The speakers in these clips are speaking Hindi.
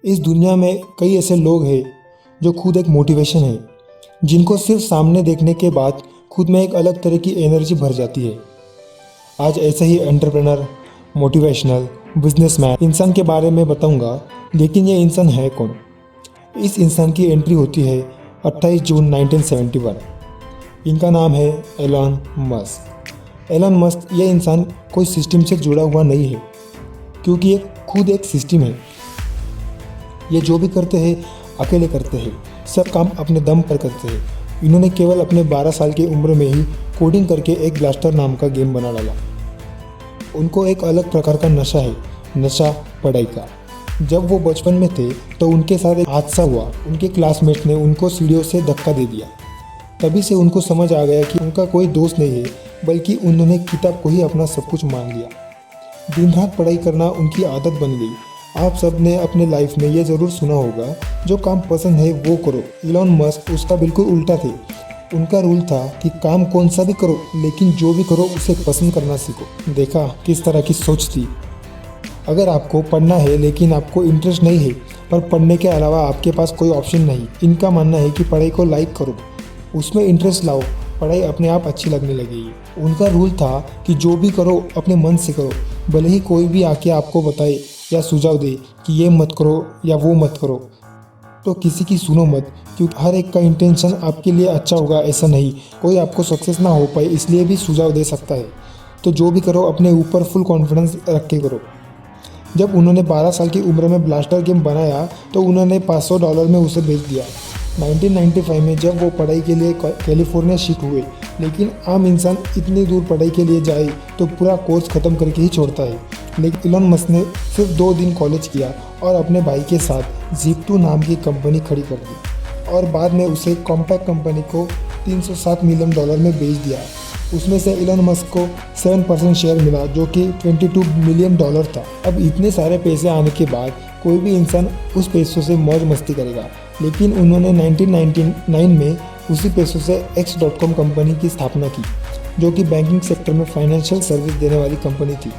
इस दुनिया में कई ऐसे लोग हैं जो खुद एक मोटिवेशन है, जिनको सिर्फ सामने देखने के बाद खुद में एक अलग तरह की एनर्जी भर जाती है। आज ऐसे ही एंटरप्रेनर, मोटिवेशनल, बिजनेसमैन इंसान के बारे में बताऊंगा, लेकिन ये इंसान है कौन? इस इंसान की एंट्री होती है 28 जून 1971। इनका नाम है एलन मस्क। एलन मस्क ये इंसान कोई सिस्टम से जुड़ा हुआ नहीं है, क्योंकि ये खुद एक सिस्टम है। ये जो भी करते हैं अकेले करते हैं, सब काम अपने दम पर करते हैं। इन्होंने केवल अपने 12 साल की उम्र में ही कोडिंग करके एक ब्लास्टर नाम का गेम बना डाला। उनको एक अलग प्रकार का नशा है, नशा पढ़ाई का। जब वो बचपन में थे तो उनके साथ एक हादसा हुआ। उनके क्लासमेट ने उनको सीढ़ियों से धक्का दे दिया। तभी से उनको समझ आ गया कि उनका कोई दोस्त नहीं है, बल्कि उन्होंने किताब को ही अपना सब कुछ मान लिया। दिन रात पढ़ाई करना उनकी आदत बन गई। आप सब ने अपने लाइफ में ये ज़रूर सुना होगा, जो काम पसंद है वो करो। एलन मस्क उसका बिल्कुल उल्टा थे। उनका रूल था कि काम कौन सा भी करो, लेकिन जो भी करो उसे पसंद करना सीखो। देखा किस तरह की सोच थी। अगर आपको पढ़ना है लेकिन आपको इंटरेस्ट नहीं है, पर पढ़ने के अलावा आपके पास कोई ऑप्शन नहीं, इनका मानना है कि पढ़ाई को लाइक करो, उसमें इंटरेस्ट लाओ, पढ़ाई अपने आप अच्छी लगने लगेगी। उनका रूल था कि जो भी करो अपने मन से करो, भले ही कोई भी आके आपको बताए या सुझाव दे कि ये मत करो या वो मत करो, तो किसी की सुनो मत, क्योंकि हर एक का इंटेंशन आपके लिए अच्छा होगा ऐसा नहीं। कोई आपको सक्सेस ना हो पाए इसलिए भी सुझाव दे सकता है। तो जो भी करो अपने ऊपर फुल कॉन्फिडेंस रख के करो। जब उन्होंने 12 साल की उम्र में ब्लास्टर गेम बनाया तो उन्होंने $500 में उसे बेच दिया। 1995 में जब वो पढ़ाई के लिए कैलिफोर्निया शिफ्ट हुए, लेकिन आम इंसान इतनी दूर पढ़ाई के लिए जाए तो पूरा कोर्स ख़त्म करके ही छोड़ता है। लेकिन एलन मस्क ने सिर्फ 2 दिन कॉलेज किया और अपने भाई के साथ Zip2 नाम की कंपनी खड़ी कर दी, और बाद में उसे कॉम्पैक्ट कंपनी को $307 मिलियन में बेच दिया। उसमें से एलन मस्क को 7% शेयर मिला, जो कि $22 मिलियन था। अब इतने सारे पैसे आने के बाद कोई भी इंसान उस पैसों से मौज मस्ती करेगा, लेकिन उन्होंने 1999 में उसी पैसों से X.com कंपनी की स्थापना की, जो कि बैंकिंग सेक्टर में फाइनेंशियल सर्विस देने वाली कंपनी थी।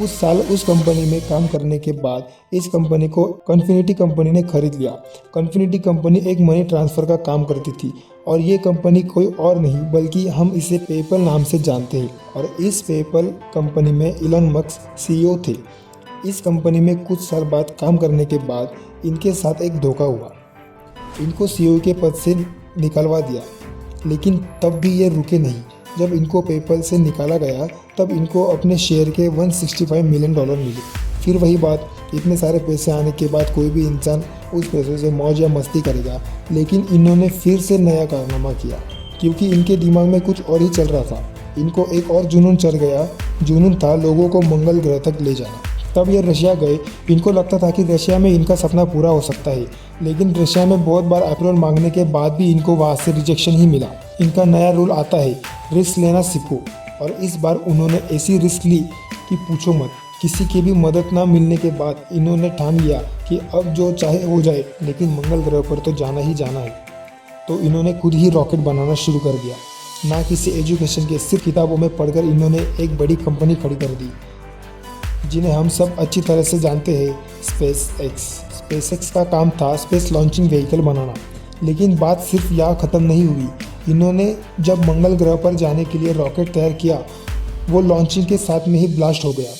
उस साल उस कंपनी में काम करने के बाद इस कंपनी को कन्फिनिटी कंपनी ने खरीद लिया। कन्फिनिटी कंपनी एक मनी ट्रांसफ़र का काम करती थी, और ये कंपनी कोई और नहीं बल्कि हम इसे पेपल नाम से जानते हैं। और इस पेपल कंपनी में एलन मस्क CEO थे। इस कंपनी में कुछ साल बाद काम करने के बाद इनके साथ एक धोखा हुआ। इनको CEO के पद से निकलवा दिया, लेकिन तब भी ये रुके नहीं। जब इनको पेपल से निकाला गया तब इनको अपने शेयर के $165 मिलियन मिले। फिर वही बात, इतने सारे पैसे आने के बाद कोई भी इंसान उस पैसों से मौज या मस्ती करेगा, लेकिन इन्होंने फिर से नया कारनामा किया, क्योंकि इनके दिमाग में कुछ और ही चल रहा था। इनको एक और जुनून चढ़ गया। जुनून था लोगों को मंगल ग्रह तक ले जाना। तब ये रशिया गए। इनको लगता था कि रशिया में इनका सपना पूरा हो सकता है, लेकिन रशिया में बहुत बार अप्रूवल मांगने के बाद भी इनको वहाँ से रिजेक्शन ही मिला। इनका नया रूल आता है, रिस्क लेना सीखो। और इस बार उन्होंने ऐसी रिस्क ली कि पूछो मत। किसी की भी मदद ना मिलने के बाद इन्होंने ठान लिया कि अब जो चाहे हो जाए, लेकिन मंगल ग्रह पर तो जाना ही जाना है। तो इन्होंने खुद ही रॉकेट बनाना शुरू कर दिया। ना किसी एजुकेशन के, सिर्फ किताबों में पढ़कर इन्होंने एक बड़ी कंपनी खड़ी कर दी, जिन्हें हम सब अच्छी तरह से जानते हैं, स्पेसएक्स का काम था स्पेस लॉन्चिंग व्हीकल बनाना। लेकिन बात सिर्फ यहाँ ख़त्म नहीं हुई। इन्होंने जब मंगल ग्रह पर जाने के लिए रॉकेट तैयार किया, वो लॉन्चिंग के साथ में ही ब्लास्ट हो गया।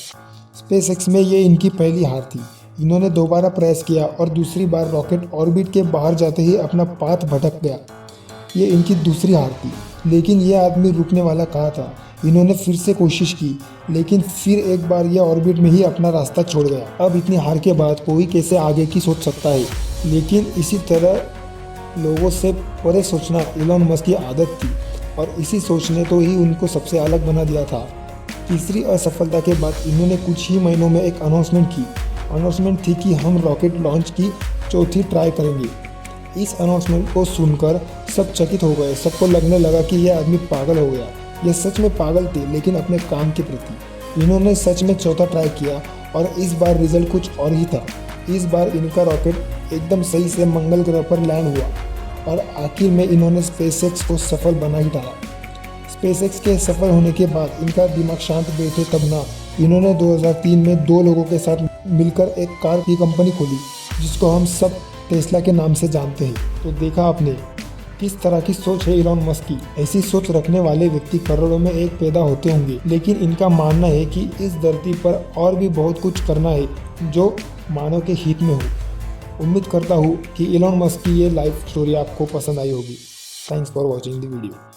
स्पेसएक्स में ये इनकी पहली हार थी। इन्होंने दोबारा प्रयास किया और दूसरी बार रॉकेट ऑर्बिट के बाहर जाते ही अपना पाथ भटक गया। ये इनकी दूसरी हार थी। लेकिन ये आदमी रुकने वाला कहाँ था। इन्होंने फिर से कोशिश की, लेकिन फिर एक बार यह ऑर्बिट में ही अपना रास्ता छोड़ गया। अब इतनी हार के बाद कोई कैसे आगे की सोच सकता है, लेकिन इसी तरह लोगों से परे सोचना एलन मस्क की आदत थी, और इसी सोच ने तो ही उनको सबसे अलग बना दिया था। तीसरी असफलता के बाद इन्होंने कुछ ही महीनों में एक अनाउंसमेंट की। अनाउंसमेंट थी कि हम रॉकेट लॉन्च की 4थी ट्राई करेंगे। इस अनाउंसमेंट को सुनकर सब चकित हो गए। सबको लगने लगा कि यह आदमी पागल हो गया। यह सच में पागल थे, लेकिन अपने काम के प्रति। इन्होंने सच में 4था ट्राई किया, और इस बार रिजल्ट कुछ और ही था। इस बार इनका रॉकेट एकदम सही से मंगल ग्रह पर लैंड हुआ, और आखिर में इन्होंने स्पेसएक्स को सफल बना ही डाला। स्पेसएक्स के सफल होने के बाद इनका दिमाग शांत बैठे तब ना, इन्होंने 2003 में 2 लोगों के साथ मिलकर एक कार की कंपनी खोली। जिसको हम सब टेस्ला के नाम से जानते हैं। तो देखा आपने किस तरह की सोच है इलॉन मस्क की। ऐसी सोच रखने वाले व्यक्ति करोड़ों में एक पैदा होते होंगे, लेकिन इनका मानना है कि इस धरती पर और भी बहुत कुछ करना है जो मानव के हित में हो। उम्मीद करता हूँ कि इलॉन मस्क की ये लाइफ स्टोरी आपको पसंद आई होगी। Thanks for watching the video.